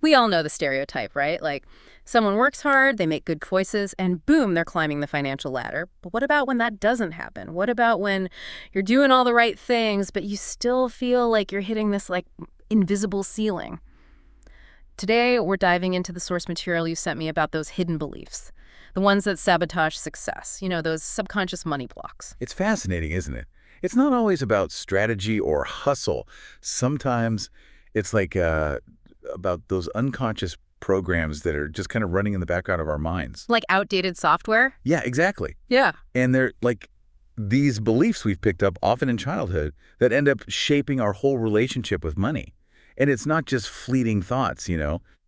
We all know the stereotype, right? Like, someone works hard, they make good choices, and boom, they're climbing the financial ladder. But what about when that doesn't happen? What about when you're doing all the right things, but you still feel like you're hitting this, like, invisible ceiling? Today, we're diving into the source material you sent me about those hidden beliefs, the ones that sabotage success, those subconscious money blocks. It's fascinating, isn't it? It's not always about strategy or hustle. Sometimes it's like about those unconscious programs that are just kind of running in the background of our minds. Like outdated software? Yeah, exactly. Yeah. And they're like these beliefs we've picked up often in childhood that end up shaping our whole relationship with money. And it's not just fleeting thoughts.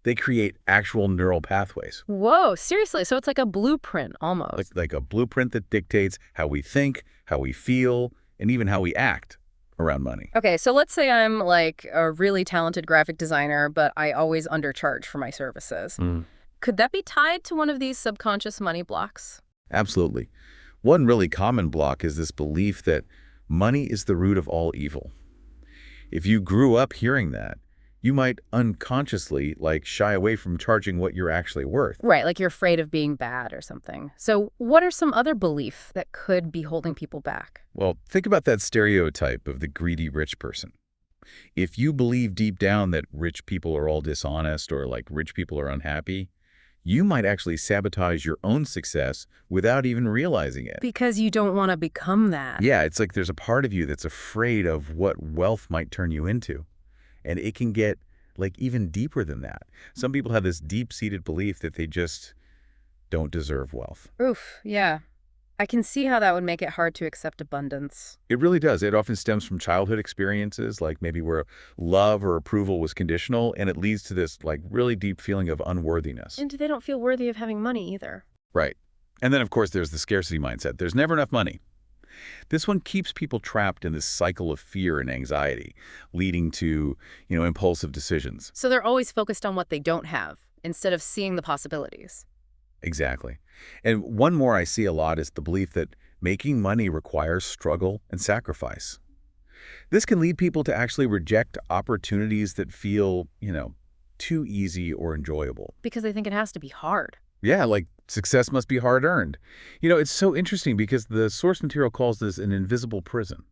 They create actual neural pathways. Whoa, seriously? So it's like a blueprint almost. Like a blueprint that dictates how we think, how we feel, and even how we act around money. Okay, so let's say I'm like a really talented graphic designer, but I always undercharge for my services. Could that be tied to one of these subconscious money blocks? Absolutely. One really common block is this belief that money is the root of all evil. If you grew up hearing that, you might unconsciously shy away from charging what you're actually worth. Right, like you're afraid of being bad or something. So what are some other beliefs that could be holding people back? Well, think about that stereotype of the greedy rich person. If you believe deep down that rich people are all dishonest or rich people are unhappy, you might actually sabotage your own success without even realizing it. Because you don't want to become that. Yeah, it's like there's a part of you that's afraid of what wealth might turn you into. And it can get even deeper than that. Some people have this deep-seated belief that they just don't deserve wealth. Oof, yeah. I can see how that would make it hard to accept abundance. It really does. It often stems from childhood experiences, like maybe where love or approval was conditional, and it leads to this really deep feeling of unworthiness. And they don't feel worthy of having money either. Right. And then, of course, there's the scarcity mindset. There's never enough money. This one keeps people trapped in this cycle of fear and anxiety, leading to, impulsive decisions. So they're always focused on what they don't have, instead of seeing the possibilities. Exactly. And one more I see a lot is the belief that making money requires struggle and sacrifice. This can lead people to actually reject opportunities that feel, too easy or enjoyable. Because they think it has to be hard. Yeah, success must be hard-earned. It's so interesting because the source material calls this an invisible prison.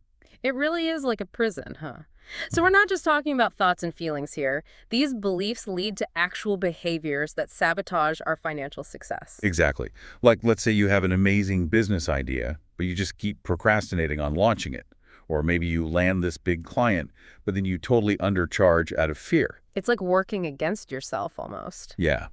It really is like a prison, huh? So we're not just talking about thoughts and feelings here. These beliefs lead to actual behaviors that sabotage our financial success. Exactly. Let's say you have an amazing business idea, but you just keep procrastinating on launching it. Or maybe you land this big client, but then you totally undercharge out of fear. It's like working against yourself almost. Yeah.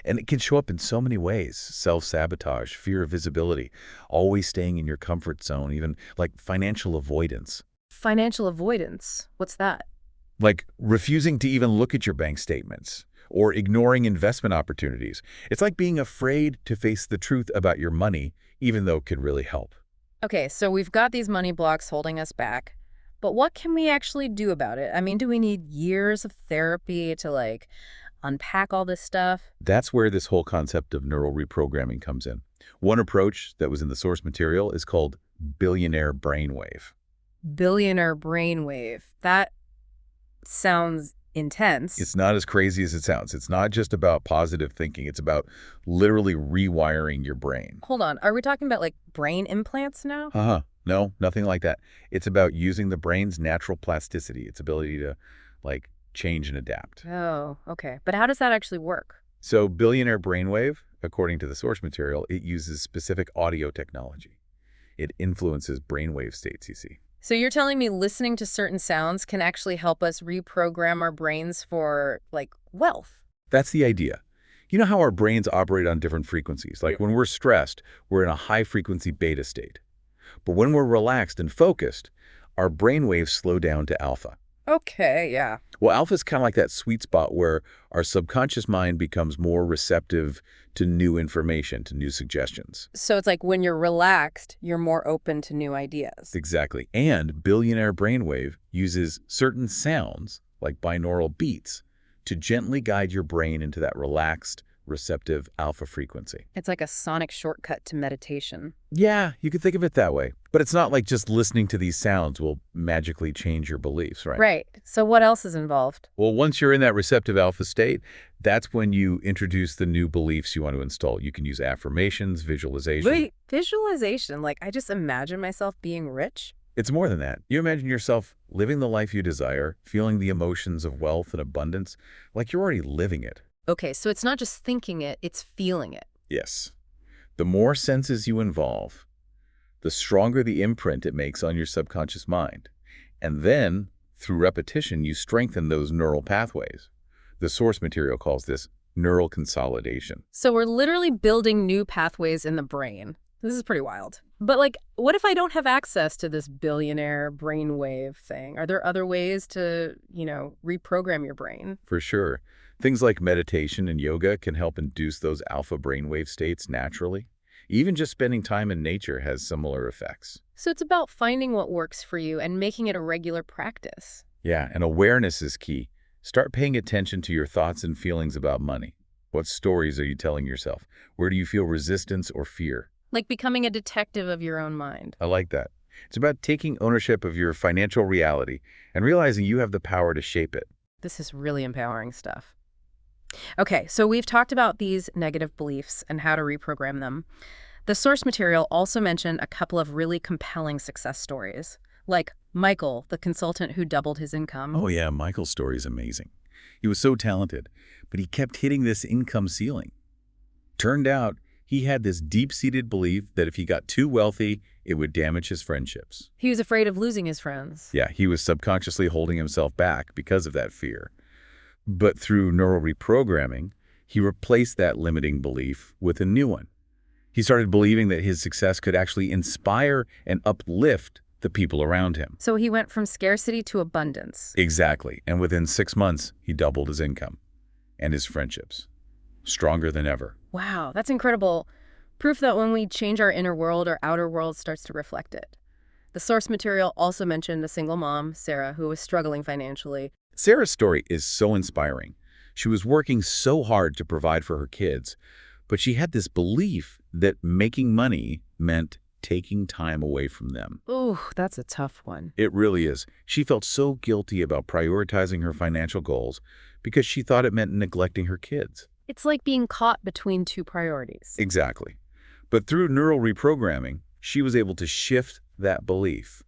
And it can show up in so many ways. Self-sabotage, fear of visibility, always staying in your comfort zone, even financial avoidance. Financial avoidance? What's that? Like refusing to even look at your bank statements or ignoring investment opportunities. It's like being afraid to face the truth about your money, even though it could really help. Okay, so we've got these money blocks holding us back, but what can we actually do about it? I mean, do we need years of therapy to unpack all this stuff? That's where this whole concept of neural reprogramming comes in. One approach that was in the source material is called Billionaire Brain Wave. Billionaire Brain Wave. That sounds intense. It's not as crazy as it sounds. It's not just about positive thinking. It's about literally rewiring your brain. Hold on. Are we talking about brain implants now? No, nothing like that. It's about using the brain's natural plasticity, its ability to change and adapt. Oh, okay. But how does that actually work? So Billionaire Brain Wave, according to the source material, it uses specific audio technology. It influences brainwave states, you see. So you're telling me listening to certain sounds can actually help us reprogram our brains for, wealth? That's the idea. You know how our brains operate on different frequencies? When we're stressed, we're in a high-frequency beta state. But when we're relaxed and focused, our brain waves slow down to alpha. Okay, yeah. Well, alpha is kind of like that sweet spot where our subconscious mind becomes more receptive to new information, to new suggestions. So it's like when you're relaxed, you're more open to new ideas. Exactly. And Billionaire Brainwave uses certain sounds, like binaural beats, to gently guide your brain into that relaxed, receptive alpha frequency. It's like a sonic shortcut to meditation. Yeah, you could think of it that way. But it's not like just listening to these sounds will magically change your beliefs, right? Right. So what else is involved? Well, once you're in that receptive alpha state, that's when you introduce the new beliefs you want to install. You can use affirmations, visualization. Wait, visualization. Like, I just imagine myself being rich. It's more than that. You imagine yourself living the life you desire, feeling the emotions of wealth and abundance, like you're already living it. Okay, so it's not just thinking it, it's feeling it. Yes. The more senses you involve, the stronger the imprint it makes on your subconscious mind. And then, through repetition, you strengthen those neural pathways. The source material calls this neural consolidation. So we're literally building new pathways in the brain. This is pretty wild. But like, what if I don't have access to this billionaire brain wave thing? Are there other ways to, reprogram your brain? For sure. Things like meditation and yoga can help induce those alpha brainwave states naturally. Even just spending time in nature has similar effects. So it's about finding what works for you and making it a regular practice. Yeah, and awareness is key. Start paying attention to your thoughts and feelings about money. What stories are you telling yourself? Where do you feel resistance or fear? Like becoming a detective of your own mind. I like that. It's about taking ownership of your financial reality and realizing you have the power to shape it. This is really empowering stuff. Okay, so we've talked about these negative beliefs and how to reprogram them. The source material also mentioned a couple of really compelling success stories, like Michael, the consultant who doubled his income. Oh yeah, Michael's story is amazing. He was so talented, but he kept hitting this income ceiling. Turned out, he had this deep-seated belief that if he got too wealthy, it would damage his friendships. He was afraid of losing his friends. Yeah, he was subconsciously holding himself back because of that fear. But through neural reprogramming, he replaced that limiting belief with a new one. He started believing that his success could actually inspire and uplift the people around him. So he went from scarcity to abundance. Exactly. And within 6 months, he doubled his income and his friendships. Stronger than ever. Wow, that's incredible. Proof that when we change our inner world, our outer world starts to reflect it. The source material also mentioned a single mom, Sarah, who was struggling financially. Sarah's story is so inspiring. She was working so hard to provide for her kids, but she had this belief that making money meant taking time away from them. Ooh, that's a tough one. It really is. She felt so guilty about prioritizing her financial goals because she thought it meant neglecting her kids. It's like being caught between two priorities. Exactly. But through neural reprogramming, she was able to shift that belief.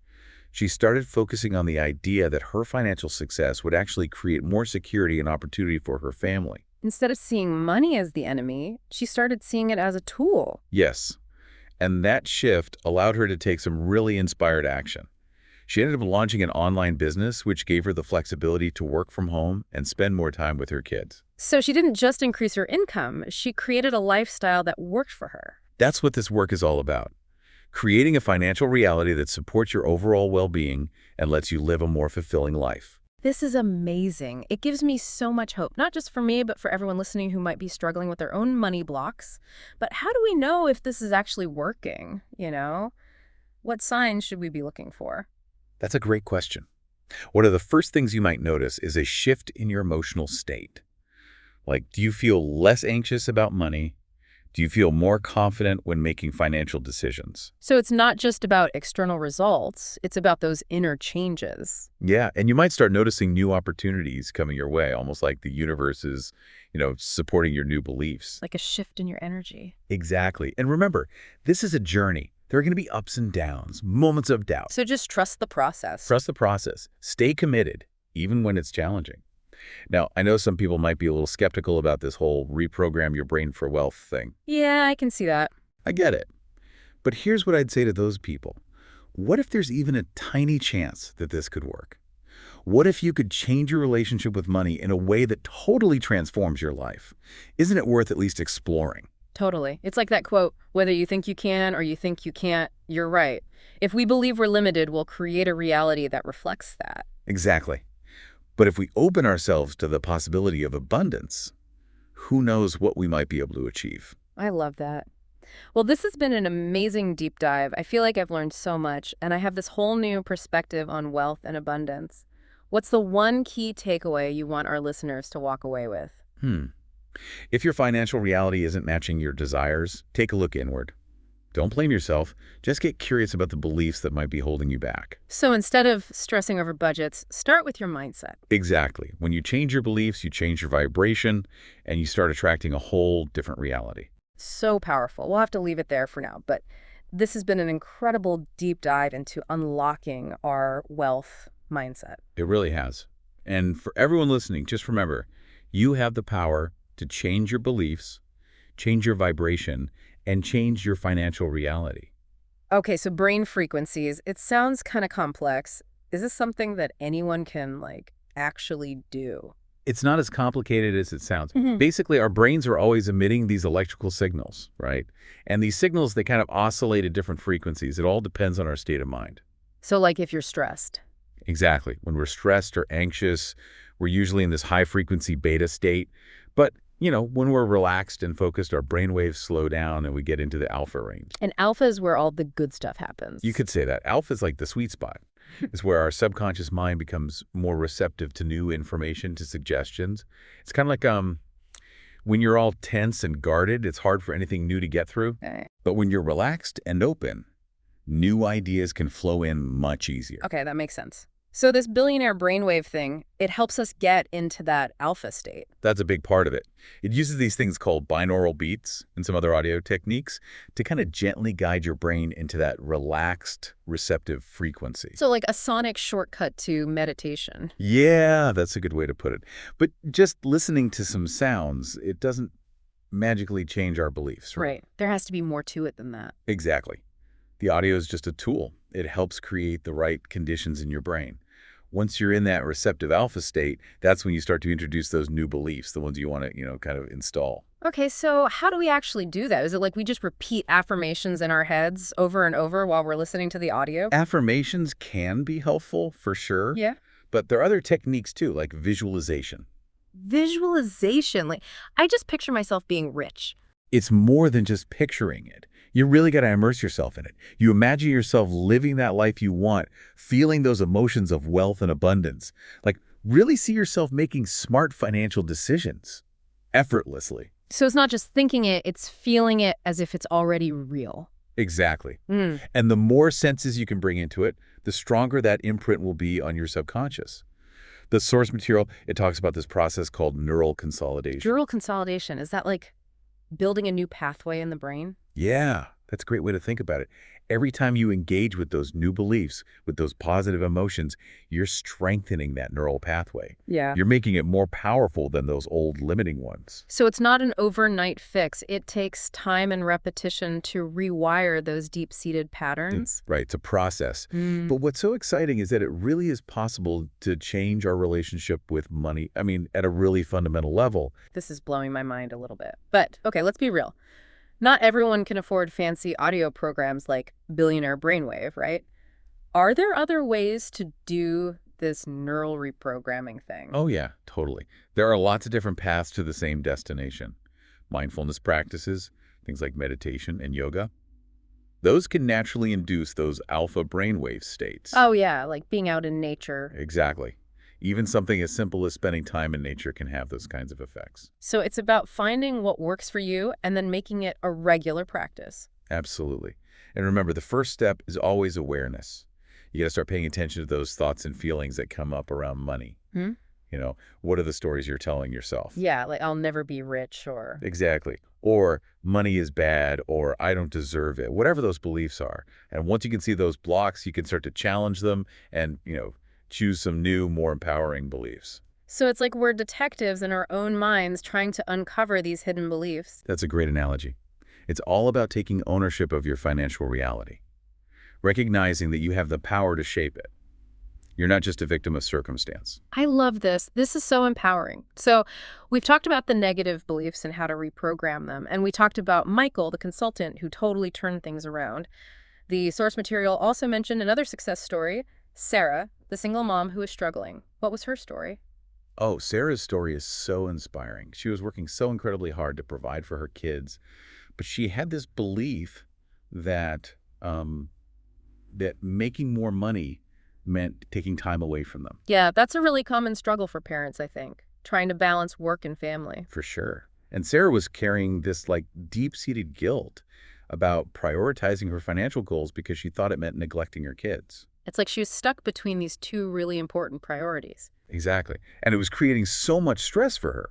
She started focusing on the idea that her financial success would actually create more security and opportunity for her family. Instead of seeing money as the enemy, she started seeing it as a tool. Yes. And that shift allowed her to take some really inspired action. She ended up launching an online business, which gave her the flexibility to work from home and spend more time with her kids. So she didn't just increase her income, she created a lifestyle that worked for her. That's what this work is all about. Creating a financial reality that supports your overall well-being and lets you live a more fulfilling life. This is amazing. It gives me so much hope, not just for me, but for everyone listening who might be struggling with their own money blocks. But how do we know if this is actually working, What signs should we be looking for? That's a great question. One of the first things you might notice is a shift in your emotional state. Like, do you feel less anxious about money? Do you feel more confident when making financial decisions? So it's not just about external results, it's about those inner changes. Yeah, and you might start noticing new opportunities coming your way, almost like the universe is, supporting your new beliefs. Like a shift in your energy. Exactly. And remember, this is a journey. There are going to be ups and downs, moments of doubt. So just trust the process. Trust the process. Stay committed, even when it's challenging. Now, I know some people might be a little skeptical about this whole reprogram your brain for wealth thing. Yeah, I can see that. I get it. But here's what I'd say to those people. What if there's even a tiny chance that this could work? What if you could change your relationship with money in a way that totally transforms your life? Isn't it worth at least exploring? Totally. It's like that quote, whether you think you can or you think you can't, you're right. If we believe we're limited, we'll create a reality that reflects that. Exactly. But if we open ourselves to the possibility of abundance, who knows what we might be able to achieve? I love that. Well, this has been an amazing deep dive. I feel like I've learned so much, and I have this whole new perspective on wealth and abundance. What's the one key takeaway you want our listeners to walk away with? If your financial reality isn't matching your desires, take a look inward. Don't blame yourself. Just get curious about the beliefs that might be holding you back. So instead of stressing over budgets, start with your mindset. Exactly. When you change your beliefs, you change your vibration, and you start attracting a whole different reality. So powerful. We'll have to leave it there for now, but this has been an incredible deep dive into unlocking our wealth mindset. It really has. And for everyone listening, just remember, you have the power to change your beliefs, change your vibration, and change your financial reality. Okay, so brain frequencies, it sounds kind of complex. Is this something that anyone can, actually do? It's not as complicated as it sounds. Hmm. Basically, our brains are always emitting these electrical signals, right? And these signals, they kind of oscillate at different frequencies. It all depends on our state of mind. So, if you're stressed. Exactly. When we're stressed or anxious, we're usually in this high-frequency beta state. But, when we're relaxed and focused, our brain waves slow down and we get into the alpha range. And alpha is where all the good stuff happens. You could say that. Alpha is like the sweet spot. It's where our subconscious mind becomes more receptive to new information, to suggestions. It's kind of like when you're all tense and guarded, it's hard for anything new to get through. Okay. But when you're relaxed and open, new ideas can flow in much easier. Okay, that makes sense. So this billionaire brainwave thing, it helps us get into that alpha state. That's a big part of it. It uses these things called binaural beats and some other audio techniques to kind of gently guide your brain into that relaxed, receptive frequency. So like a sonic shortcut to meditation. Yeah, that's a good way to put it. But just listening to some sounds, it doesn't magically change our beliefs, right? Right. There has to be more to it than that. Exactly. The audio is just a tool. It helps create the right conditions in your brain. Once you're in that receptive alpha state, that's when you start to introduce those new beliefs, the ones you want to, kind of install. Okay, so how do we actually do that? Is it like we just repeat affirmations in our heads over and over while we're listening to the audio? Affirmations can be helpful, for sure. Yeah. But there are other techniques, too, like visualization. Visualization. I just picture myself being rich. It's more than just picturing it. You really got to immerse yourself in it. You imagine yourself living that life you want, feeling those emotions of wealth and abundance. Really see yourself making smart financial decisions effortlessly. So it's not just thinking it, it's feeling it as if it's already real. Exactly. Mm. And the more senses you can bring into it, the stronger that imprint will be on your subconscious. The source material, it talks about this process called neural consolidation. Neural consolidation, is that like building a new pathway in the brain? Yeah, that's a great way to think about it. Every time you engage with those new beliefs, with those positive emotions, you're strengthening that neural pathway. Yeah. You're making it more powerful than those old limiting ones. So it's not an overnight fix. It takes time and repetition to rewire those deep-seated patterns. Right, it's a process. Mm. But what's so exciting is that it really is possible to change our relationship with money, at a really fundamental level. This is blowing my mind a little bit. But, okay, let's be real. Not everyone can afford fancy audio programs like Billionaire Brain Wave, right? Are there other ways to do this neural reprogramming thing? Oh yeah, totally. There are lots of different paths to the same destination. Mindfulness practices, things like meditation and yoga, those can naturally induce those alpha brainwave states. Oh, yeah, like being out in nature. Exactly. Even something as simple as spending time in nature can have those kinds of effects. So it's about finding what works for you and then making it a regular practice. Absolutely. And remember, the first step is always awareness. You got to start paying attention to those thoughts and feelings that come up around money. Hmm? What are the stories you're telling yourself? Yeah, like I'll never be rich or... Exactly. Or money is bad, or I don't deserve it, whatever those beliefs are. And once you can see those blocks, you can start to challenge them and, choose some new, more empowering beliefs. So it's like we're detectives in our own minds trying to uncover these hidden beliefs. That's a great analogy. It's all about taking ownership of your financial reality, recognizing that you have the power to shape it. You're not just a victim of circumstance. I love this. This is so empowering. So we've talked about the negative beliefs and how to reprogram them. And we talked about Michael, the consultant, who totally turned things around. The source material also mentioned another success story, Sarah, the single mom who is struggling. What was her story? Oh, Sarah's story is so inspiring. She was working so incredibly hard to provide for her kids, but she had this belief that that making more money meant taking time away from them. Yeah, that's a really common struggle for parents, I think, trying to balance work and family. For sure. And Sarah was carrying this like deep-seated guilt about prioritizing her financial goals because she thought it meant neglecting her kids. It's like she was stuck between these two really important priorities. Exactly. And it was creating so much stress for her.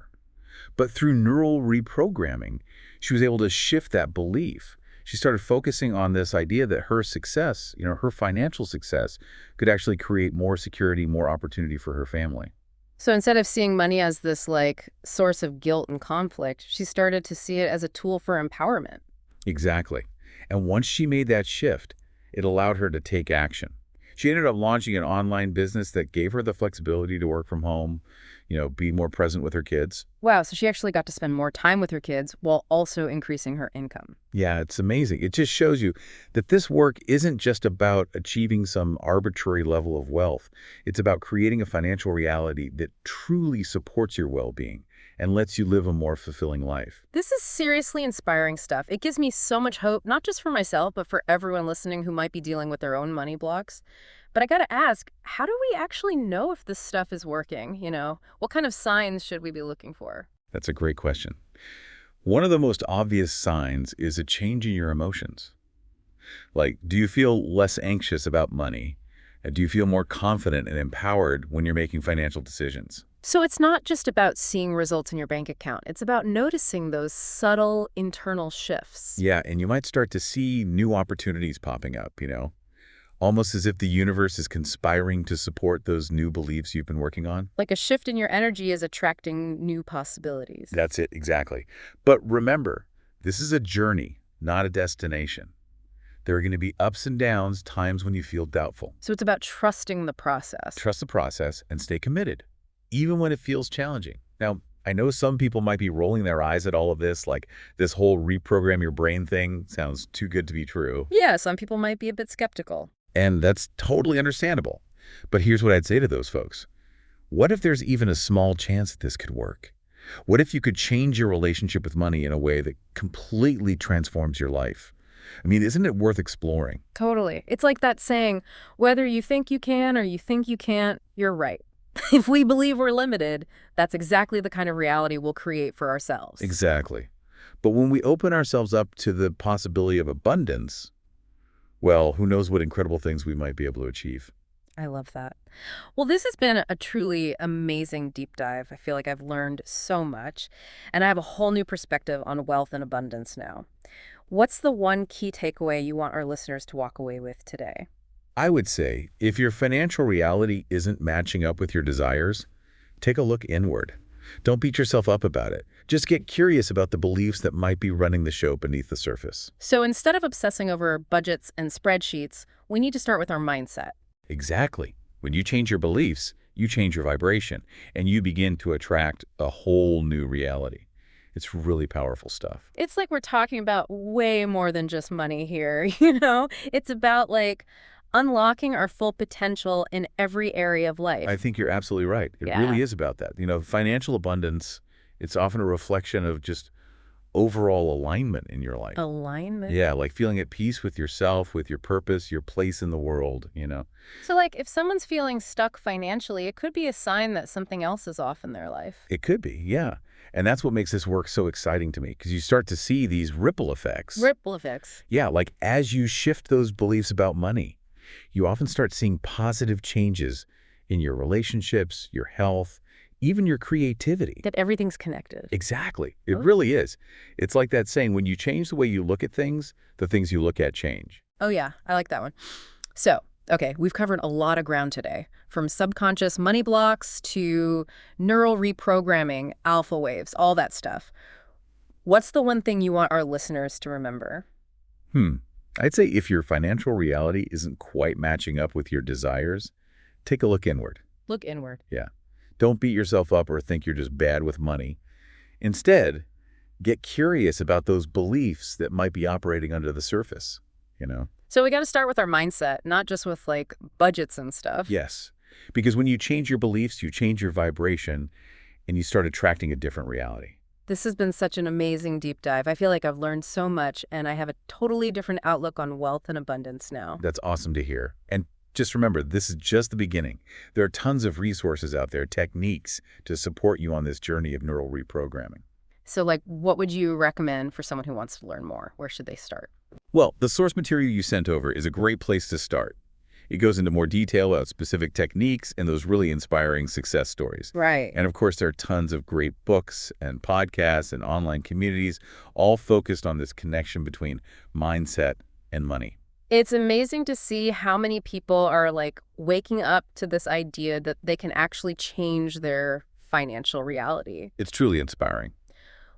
But through neural reprogramming, she was able to shift that belief. She started focusing on this idea that her success, her financial success, could actually create more security, more opportunity for her family. So instead of seeing money as this like source of guilt and conflict, she started to see it as a tool for empowerment. Exactly. And once she made that shift, it allowed her to take action. She ended up launching an online business that gave her the flexibility to work from home, be more present with her kids. Wow, so she actually got to spend more time with her kids while also increasing her income. Yeah, it's amazing. It just shows you that this work isn't just about achieving some arbitrary level of wealth. It's about creating a financial reality that truly supports your well-being and lets you live a more fulfilling life. This is seriously inspiring stuff. It gives me so much hope, not just for myself, but for everyone listening who might be dealing with their own money blocks. But I gotta ask, how do we actually know if this stuff is working? What kind of signs should we be looking for? That's a great question. One of the most obvious signs is a change in your emotions. Like, do you feel less anxious about money? Do you feel more confident and empowered when you're making financial decisions? So it's not just about seeing results in your bank account. It's about noticing those subtle internal shifts. Yeah, and you might start to see new opportunities popping up, almost as if the universe is conspiring to support those new beliefs you've been working on. Like a shift in your energy is attracting new possibilities. That's it, exactly. But remember, this is a journey, not a destination. There are going to be ups and downs, times when you feel doubtful. So it's about trusting the process. Trust the process and stay committed, even when it feels challenging. Now, I know some people might be rolling their eyes at all of this, like this whole reprogram your brain thing sounds too good to be true. Yeah, some people might be a bit skeptical. And that's totally understandable. But here's what I'd say to those folks. What if there's even a small chance that this could work? What if you could change your relationship with money in a way that completely transforms your life? I mean, isn't it worth exploring? Totally. It's like that saying, whether you think you can or you think you can't, you're right. If we believe we're limited, that's exactly the kind of reality we'll create for ourselves. Exactly. But when we open ourselves up to the possibility of abundance, well, who knows what incredible things we might be able to achieve. I love that. Well, this has been a truly amazing deep dive. I feel like I've learned so much, and I have a whole new perspective on wealth and abundance now. What's the one key takeaway you want our listeners to walk away with today? I would say if your financial reality isn't matching up with your desires, take a look inward. Don't beat yourself up about it. Just get curious about the beliefs that might be running the show beneath the surface. So instead of obsessing over budgets and spreadsheets, we need to start with our mindset. Exactly. When you change your beliefs, you change your vibration, and you begin to attract a whole new reality. It's really powerful stuff. It's like we're talking about way more than just money here, It's about unlocking our full potential in every area of life. I think you're absolutely right. It Yeah. really is about that. Financial abundance, it's often a reflection of just overall alignment in your life. Alignment. Yeah, like feeling at peace with yourself, with your purpose, your place in the world. So if someone's feeling stuck financially, it could be a sign that something else is off in their life. It could be, yeah. And that's what makes this work so exciting to me, because you start to see these ripple effects. Ripple effects. Yeah, like as you shift those beliefs about money, you often start seeing positive changes in your relationships, your health, even your creativity. That everything's connected. Exactly. It really is. It's like that saying, when you change the way you look at things, the things you look at change. Oh, yeah. I like that one. So, okay, we've covered a lot of ground today, from subconscious money blocks to neural reprogramming, alpha waves, all that stuff. What's the one thing you want our listeners to remember? I'd say if your financial reality isn't quite matching up with your desires, take a look inward. Look inward. Yeah. Don't beat yourself up or think you're just bad with money. Instead, get curious about those beliefs that might be operating under the surface, So we got to start with our mindset, not just with budgets and stuff. Yes. Because when you change your beliefs, you change your vibration, and you start attracting a different reality. This has been such an amazing deep dive. I feel like I've learned so much, and I have a totally different outlook on wealth and abundance now. That's awesome to hear. And just remember, this is just the beginning. There are tons of resources out there, techniques to support you on this journey of neural reprogramming. So, like, what would you recommend for someone who wants to learn more? Where should they start? Well, the source material you sent over is a great place to start. It goes into more detail about specific techniques and those really inspiring success stories. Right. And of course, there are tons of great books and podcasts and online communities, all focused on this connection between mindset and money. It's amazing to see how many people are like waking up to this idea that they can actually change their financial reality. It's truly inspiring.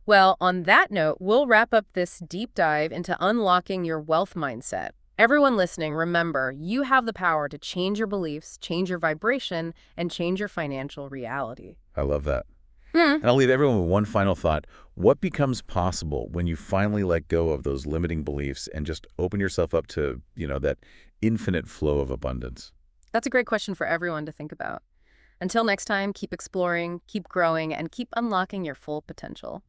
Well, on that note, we'll wrap up this deep dive into unlocking your wealth mindset. Everyone listening, remember, you have the power to change your beliefs, change your vibration, and change your financial reality. I love that. Hmm. And I'll leave everyone with one final thought. What becomes possible when you finally let go of those limiting beliefs and just open yourself up to, that infinite flow of abundance? That's a great question for everyone to think about. Until next time, keep exploring, keep growing, and keep unlocking your full potential.